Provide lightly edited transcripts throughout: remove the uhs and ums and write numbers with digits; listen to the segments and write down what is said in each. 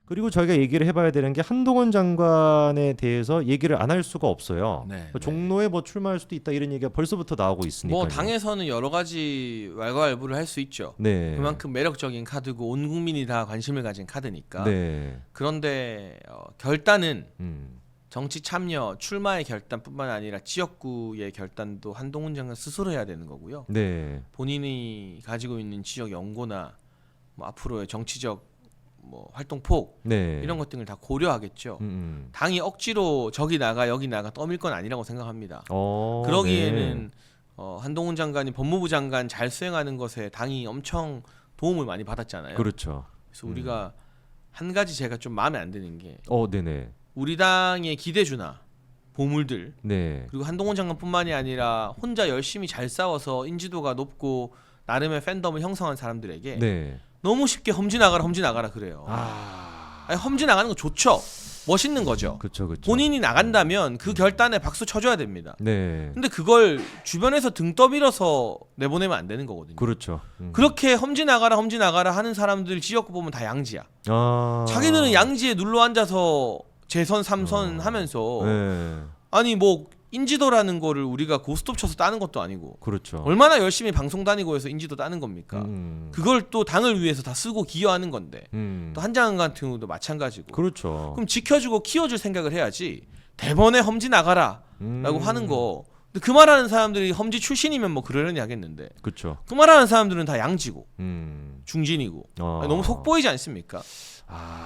그리고 저희가 얘기를 해봐야 되는 게 한동훈 장관에 대해서 얘기를 안 할 수가 없어요. 네, 종로에 뭐 출마할 수도 있다 이런 얘기가 벌써부터 나오고 있으니까요. 뭐 당에서는 여러 가지 왈가왈부를 할 수 있죠. 네. 그만큼 매력적인 카드고 온 국민이 다 관심을 가진 카드니까. 네. 그런데 결단은 음. 정치 참여, 출마의 결단뿐만 아니라 지역구의 결단도 한동훈 장관 스스로 해야 되는 거고요. 네. 본인이 가지고 있는 지역 연고나 뭐 앞으로의 정치적 뭐 활동폭 네. 이런 것 등을 다 고려하겠죠. 음. 당이 억지로 저기 나가 여기 나가 떠밀 건 아니라고 생각합니다. 네. 그러기에는 한동훈 장관이 법무부 장관 잘 수행하는 것에 당이 엄청 도움을 많이 받았잖아요. 그렇죠. 그래서 우리가 한 가지 제가 좀 마음에 안 드는 게 네네. 우리 당의 기대주나 보물들 네. 그리고 한동훈 장관뿐만이 아니라 혼자 열심히 잘 싸워서 인지도가 높고 나름의 팬덤을 형성한 사람들에게 네. 너무 쉽게 험지 나가라 그래요. 아니, 험지 나가는 거 좋죠. 멋있는 거죠. 그렇죠. 그렇죠. 본인이 나간다면 그 결단에 박수 쳐줘야 됩니다. 네. 근데 그걸 주변에서 등 떠밀어서 내보내면 안 되는 거거든요. 그렇죠. 그렇게 험지 나가라 하는 사람들 지역구 보면 다 양지야. 아. 자기들은 양지에 눌러 앉아서 재선 3선 하면서 네. 아니 뭐 인지도라는 거를 우리가 고스톱 쳐서 따는 것도 아니고 그렇죠. 얼마나 열심히 방송 다니고 해서 인지도 따는 겁니까? 그걸 또 당을 위해서 다 쓰고 기여하는 건데 또 한장관 같은 경우도 마찬가지고. 그렇죠. 그럼 지켜주고 키워줄 생각을 해야지 대번에 험지 나가라라고 하는 거. 근데 그 말하는 사람들이 험지 출신이면 뭐 그러려니 하겠는데 그렇죠. 그 말하는 사람들은 다 양지고 중진이고 너무 속보이지 않습니까?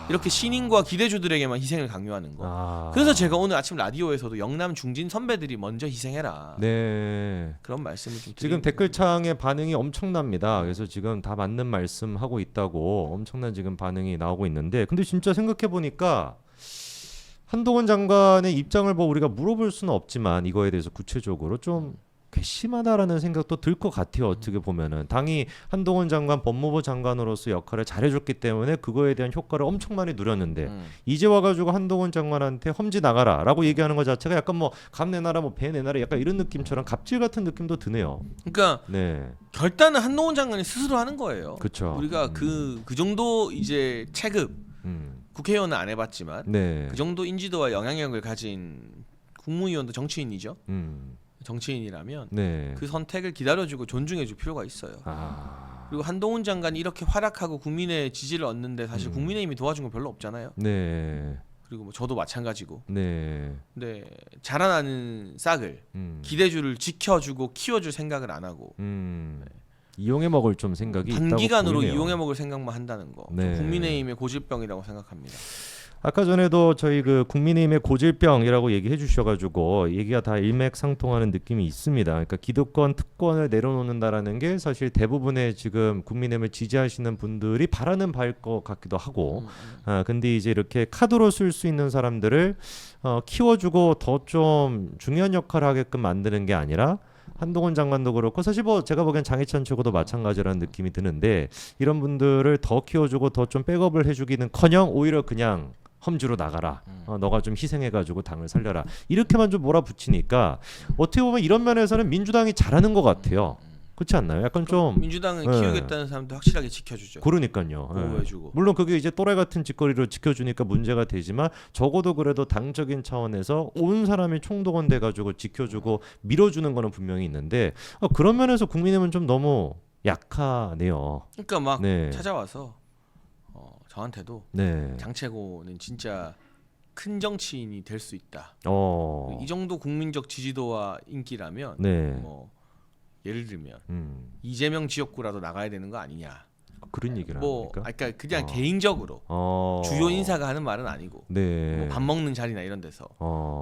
이렇게 신인과 기대주들에게만 희생을 강요하는 거. 그래서 제가 오늘 아침 라디오에서도 영남 중진 선배들이 먼저 희생해라. 네. 그런 말씀을 좀 지금 댓글창에 반응이 엄청납니다. 그래서 지금 다 맞는 말씀 하고 있다고 엄청난 지금 반응이 나오고 있는데, 근데 진짜 생각해 보니까 한동훈 장관의 입장을 뭐 우리가 물어볼 수는 없지만 이거에 대해서 구체적으로 좀 괘씸하다라는 생각도 들 것 같아요. 어떻게 보면은 당이 한동훈 장관 법무부 장관으로서 역할을 잘해줬기 때문에 그거에 대한 효과를 엄청 많이 누렸는데 이제 와가지고 한동훈 장관한테 험지 나가라라고 얘기하는 것 자체가 약간 뭐 감 내놔라 뭐 배 내놔라 약간 이런 느낌처럼 갑질 같은 느낌도 드네요. 그러니까 네. 결단은 한동훈 장관이 스스로 하는 거예요. 그렇죠. 우리가 그 정도 이제 체급 국회의원은 안 해봤지만 네. 그 정도 인지도와 영향력을 가진 국무위원도 정치인이죠. 정치인이라면 네. 그 선택을 기다려주고 존중해줄 필요가 있어요. 그리고 한동훈 장관이 이렇게 활약하고 국민의 지지를 얻는데 사실 국민의힘이 도와준 거 별로 없잖아요. 네. 그리고 뭐 저도 마찬가지고. 네. 근데 자라나는 싹을 기대주를 지켜주고 키워줄 생각을 안 하고 이용해 먹을 좀 생각이 단기간으로 있다고 보이네요. 이용해 먹을 생각만 한다는 거. 네. 국민의힘의 고질병이라고 생각합니다. 아까 전에도 저희 그 국민의힘의 고질병이라고 얘기해 주셔가지고 얘기가 다 일맥상통하는 느낌이 있습니다. 그러니까 기득권 특권을 내려놓는다라는 게 사실 대부분의 지금 국민의힘을 지지하시는 분들이 바라는 바일 것 같기도 하고, 근데 이제 이렇게 카드로 쓸 수 있는 사람들을 키워주고 더 좀 중요한 역할을 하게끔 만드는 게 아니라 한동훈 장관도 그렇고 사실 뭐 제가 보기엔 장해찬 최고도 마찬가지라는 느낌이 드는데 이런 분들을 더 키워주고 더 좀 백업을 해주기는커녕 오히려 그냥 험지로 나가라. 너가 좀 희생해가지고 당을 살려라. 이렇게만 좀 몰아붙이니까 어떻게 보면 이런 면에서는 민주당이 잘하는 것 같아요. 그렇지 않나요? 약간 좀 민주당은 키우겠다는 사람도 확실하게 지켜주죠. 그러니까요. 보호해주고. 물론 그게 이제 또래 같은 짓거리로 지켜주니까 문제가 되지만 적어도 그래도 당적인 차원에서 온 사람이 총동원 돼가지고 지켜주고 밀어주는 거는 분명히 있는데 그런 면에서 국민의힘은 좀 너무 약하네요. 그러니까 막 네. 찾아와서 저한테도 네. 장채고는 진짜 큰 정치인이 될 수 있다. 이 정도 국민적 지지도와 인기라면 네. 뭐 예를 들면 이재명 지역구라도 나가야 되는 거 아니냐. 그런 얘기를 뭐 합니까? 그러니까 그냥 개인적으로 주요 인사가 하는 말은 아니고 네. 뭐 밥 먹는 자리나 이런 데서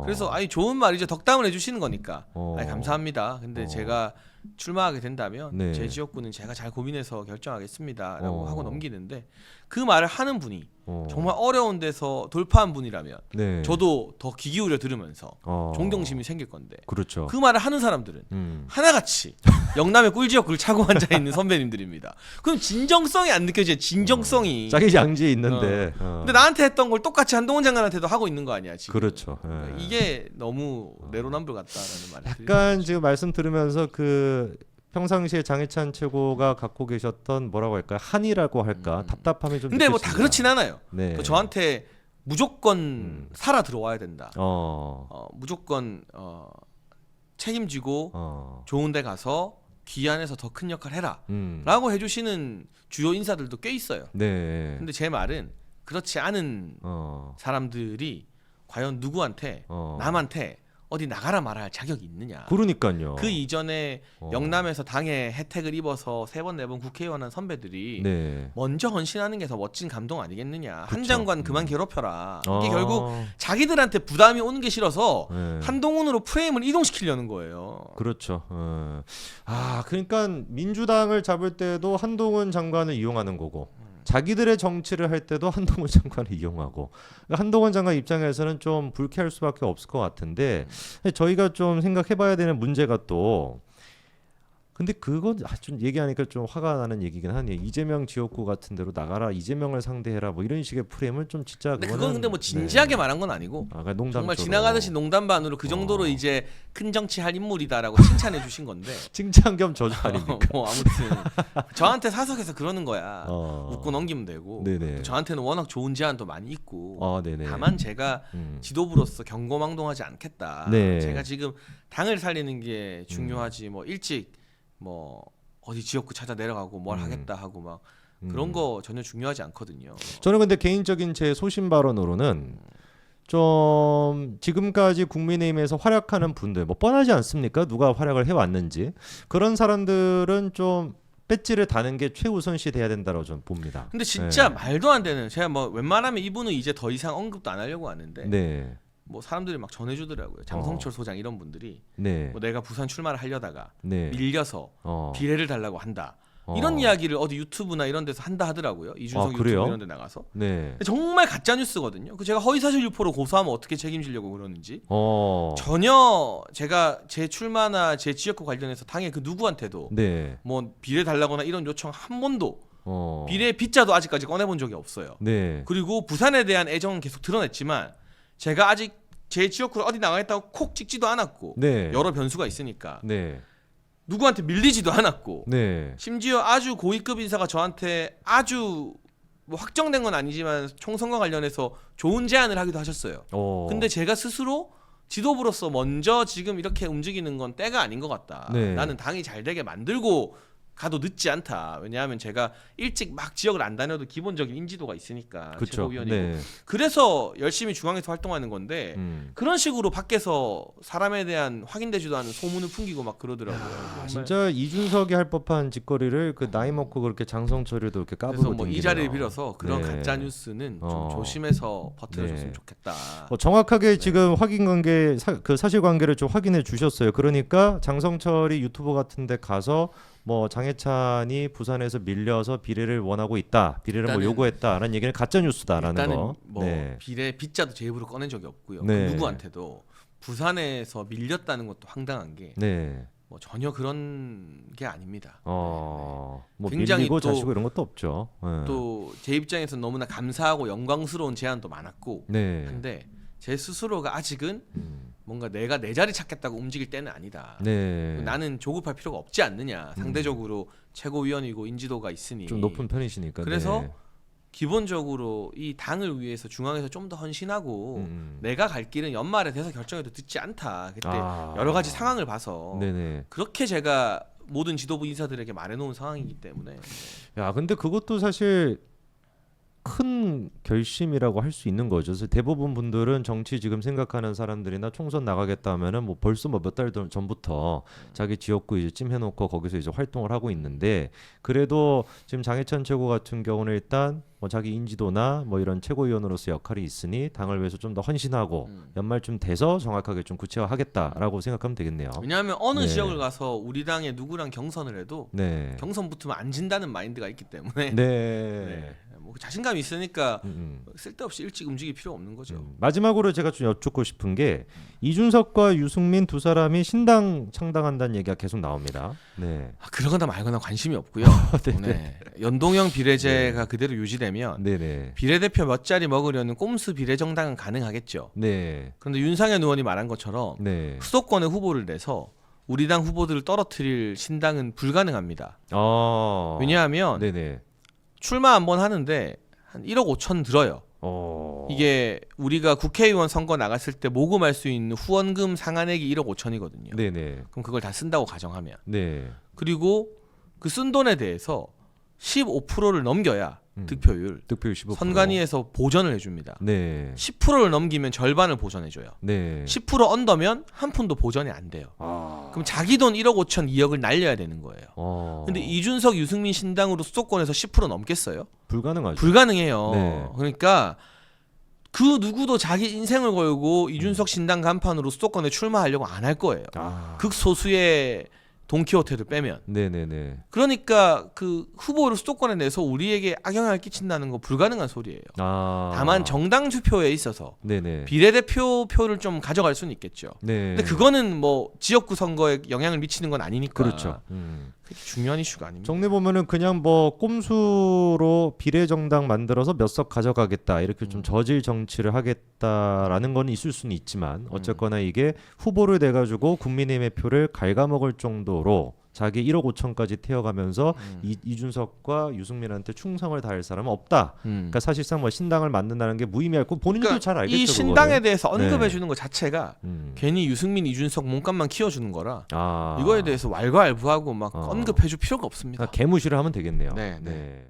그래서 좋은 말이죠. 덕담을 해주시는 거니까 감사합니다. 근데 제가 출마하게 된다면 네. 제 지역구는 제가 잘 고민해서 결정하겠습니다라고 하고 넘기는데 그 말을 하는 분이 정말 어려운 데서 돌파한 분이라면 네. 저도 더 귀 기울여 들으면서 존경심이 생길 건데 그렇죠. 그 말을 하는 사람들은 하나같이 영남의 꿀지역구를 차고 앉아 있는 선배님들입니다. 그럼 진정성이 안 느껴져요. 진정성이. 자기 양지에 있는데. 근데 나한테 했던 걸 똑같이 한동훈 장관한테도 하고 있는 거 아니야 지금. 그렇죠. 이게 너무 내로남불 같다라는 말이 약간 지금 말씀 들으면서 그 평상시에 장해찬 최고가 갖고 계셨던 뭐라고 할까요? 한이라고 할까? 답답함이 좀. 근데 뭐 다 그렇진 않아요. 네. 저한테 무조건 살아 들어와야 된다. 무조건 책임지고 좋은 데 가서 귀환해서 더 큰 역할 해라 라고 해주시는 주요 인사들도 꽤 있어요. 네. 근데 제 말은 그렇지 않은 사람들이 과연 누구한테 남한테 어디 나가라 말아 할 자격이 있느냐. 그러니까요. 그 이전에 영남에서 당의 혜택을 입어서 3번 4번 국회의원한 선배들이 네. 먼저 헌신하는 게 더 멋진 감동 아니겠느냐. 그쵸. 한 장관 그만 괴롭혀라. 이게 결국 자기들한테 부담이 오는 게 싫어서 네. 한동훈으로 프레임을 이동시키려는 거예요. 그렇죠. 그러니까 민주당을 잡을 때도 한동훈 장관을 이용하는 거고 자기들의 정치를 할 때도 한동훈 장관을 이용하고 그러니까 한동훈 장관 입장에서는 좀 불쾌할 수밖에 없을 것 같은데 저희가 좀 생각해봐야 되는 문제가 또 근데 그건 좀 얘기하니까 좀 화가 나는 얘기긴 하네요. 이재명 지역구 같은 데로 나가라, 이재명을 상대해라, 뭐 이런 식의 프레임을 좀 진짜. 근데 그건 근데 뭐 진지하게 말한 건 아니고 농담처럼. 정말 지나가듯이 농담 반으로 그 정도로 이제 큰 정치할 인물이다라고 칭찬해 주신 건데. 칭찬 겸 저주 아닙니까? 뭐 아무튼 저한테 사석에서 그러는 거야. 웃고 넘기면 되고. 네네. 저한테는 워낙 좋은 제안도 많이 있고. 네네. 다만 제가 지도부로서 경고망동하지 않겠다. 네. 제가 지금 당을 살리는 게 중요하지. 뭐 일찍 뭐 어디 지역구 찾아 내려가고 뭘 하겠다 하고 막 그런 거 전혀 중요하지 않거든요. 저는 근데 개인적인 제 소신 발언으로는 좀 지금까지 국민의힘에서 활약하는 분들 뭐 뻔하지 않습니까? 누가 활약을 해왔는지 그런 사람들은 좀 배지를 다는 게 최우선시 돼야 된다고 저는 봅니다. 근데 진짜 말도 안 되는 제가 뭐 웬만하면 이분은 이제 더 이상 언급도 안 하려고 하는데 네. 뭐 사람들이 막 전해주더라고요. 장성철 소장 이런 분들이 네. 뭐 내가 부산 출마를 하려다가 네. 밀려서 비례를 달라고 한다. 이런 이야기를 어디 유튜브나 이런 데서 한다 하더라고요. 이준석 유튜브 이런 데 나가서. 네. 정말 가짜 뉴스거든요. 그 제가 허위사실 유포로 고소하면 어떻게 책임지려고 그러는지. 전혀 제가 제 출마나 제 지역구 관련해서 당의 그 누구한테도 네. 뭐 비례 달라거나 이런 요청 한 번도 비례 빗자도 아직까지 꺼내본 적이 없어요. 네. 그리고 부산에 대한 애정은 계속 드러냈지만 제가 아직 제 지역구를 어디 나가겠다고 콕 찍지도 않았고 네. 여러 변수가 있으니까 네. 누구한테 밀리지도 않았고 네. 심지어 아주 고위급 인사가 저한테 아주 뭐 확정된 건 아니지만 총선과 관련해서 좋은 제안을 하기도 하셨어요. 근데 제가 스스로 지도부로서 먼저 지금 이렇게 움직이는 건 때가 아닌 것 같다. 네. 나는 당이 잘 되게 만들고 가도 늦지 않다. 왜냐하면 제가 일찍 막 지역을 안 다녀도 기본적인 인지도가 있으니까 그쵸. 최고위원이고 네. 그래서 열심히 중앙에서 활동하는 건데 그런 식으로 밖에서 사람에 대한 확인되지도 않은 소문을 풍기고 막 그러더라고요. 진짜 이준석이 할 법한 짓거리를 그 나이 먹고 그렇게 장성철이도 이렇게 까불고 그래서 뭐 이 자리를 빌어서 그런 네. 가짜 뉴스는 좀 조심해서 버텨줬으면 네. 좋겠다. 정확하게 지금 확인 관계 그 사실관계를 좀 확인해 주셨어요. 그러니까 장성철이 유튜브 같은데 가서 뭐 장해찬이 부산에서 밀려서 비례를 원하고 있다, 비례를 뭐 요구했다라는 얘기는 가짜 뉴스다라는 일단은 거. 뭐 네. 비례 빗자도 제 입으로 꺼낸 적이 없고요. 네. 그 누구한테도 부산에서 밀렸다는 것도 황당한 게 네. 뭐 전혀 그런 게 아닙니다. 뭐 굉장히 밀리고 또- 자시고 이런 것도 없죠. 네. 또 제 입장에서 너무나 감사하고 영광스러운 제안도 많았고 네. 한데 제 스스로가 아직은 뭔가 내가 내 자리 찾겠다고 움직일 때는 아니다. 네. 나는 조급할 필요가 없지 않느냐. 상대적으로 최고위원이고 인지도가 있으니 좀 높은 편이시니까. 그래서 네. 기본적으로 이 당을 위해서 중앙에서 좀 더 헌신하고 내가 갈 길은 연말에 돼서 결정해도 듣지 않다. 그때 여러 가지 상황을 봐서 네네. 그렇게 제가 모든 지도부 인사들에게 말해놓은 상황이기 때문에 야, 근데 그것도 사실 큰 결심이라고 할 수 있는 거죠. 그래서 대부분 분들은 정치 지금 생각하는 사람들이나 총선 나가겠다 하면은 뭐 벌써 뭐 몇 달 전부터 자기 지역구 이제 찜해놓고 거기서 이제 활동을 하고 있는데 그래도 지금 장해찬 최고 같은 경우는 일단 뭐 자기 인지도나 뭐 이런 최고위원으로서 역할이 있으니 당을 위해서 좀 더 헌신하고 연말쯤 돼서 정확하게 좀 구체화하겠다라고 생각하면 되겠네요. 왜냐하면 어느 네. 지역을 가서 우리 당에 누구랑 경선을 해도 네. 경선 붙으면 안 진다는 마인드가 있기 때문에 네. 네. 뭐 자신감이 있으니까 음. 쓸데없이 일찍 움직일 필요 없는 거죠. 마지막으로 제가 좀 여쭙고 싶은 게 이준석과 유승민 두 사람이 신당 창당한다는 얘기가 계속 나옵니다. 네. 그러거나 말거나 관심이 없고요. 네. 연동형 비례제가 그대로 유지되면 네네. 비례대표 몇 자리 먹으려는 꼼수 비례정당은 가능하겠죠. 네. 그런데 윤상현 의원이 말한 것처럼 네. 수도권에 후보를 내서 우리 당 후보들을 떨어뜨릴 신당은 불가능합니다. 왜냐하면 네네. 출마 한번 하는데 한 1억 5천 들어요. 이게 우리가 국회의원 선거 나갔을 때 모금할 수 있는 후원금 상한액이 1억 5천이거든요. 네네. 그럼 그걸 다 쓴다고 가정하면. 네. 그리고 그 쓴 돈에 대해서 15%를 넘겨야 득표율 15%. 선관위에서 보전을 해줍니다. 네. 10%를 넘기면 절반을 보전해줘요. 네. 10% 언더면 한 푼도 보전이 안 돼요. 그럼 자기 돈 1억 5천 2억을 날려야 되는 거예요. 근데 이준석, 유승민 신당으로 수도권에서 10% 넘겠어요? 불가능하죠. 불가능해요. 네. 그러니까 그 누구도 자기 인생을 걸고 이준석 신당 간판으로 수도권에 출마하려고 안 할 거예요. 극소수의 돈키호테를 빼면. 네네네. 그러니까 그 후보를 수도권에 내서 우리에게 악영향을 끼친다는 거 불가능한 소리예요. 다만 정당 투표에 있어서 네네. 비례대표 표를 좀 가져갈 수는 있겠죠. 네. 근데 그거는 뭐 지역구 선거에 영향을 미치는 건 아니니까. 그렇죠. 그게 중요한 이슈가 아닙니다. 정리 보면은 그냥 뭐 꼼수로 비례정당 만들어서 몇 석 가져가겠다 이렇게 좀 저질 정치를 하겠다라는 건 있을 수는 있지만 어쨌거나 이게 후보를 내 가지고 국민의힘의 표를 갉아먹을 정도로 자기 1억 5천까지 태워가면서 이준석과 유승민한테 충성을 다할 사람은 없다. 그러니까 사실상 뭐 신당을 만든다는 게 무의미할 거 본인도 그러니까 잘 알겠죠. 이 신당에 그거를. 대해서 언급해 네. 주는 것 자체가 괜히 유승민, 이준석 몸값만 키워주는 거라 아. 이거에 대해서 왈가왈부하고 막 언급해 줄 필요가 없습니다. 개무시를 하면 되겠네요. 네, 네. 네.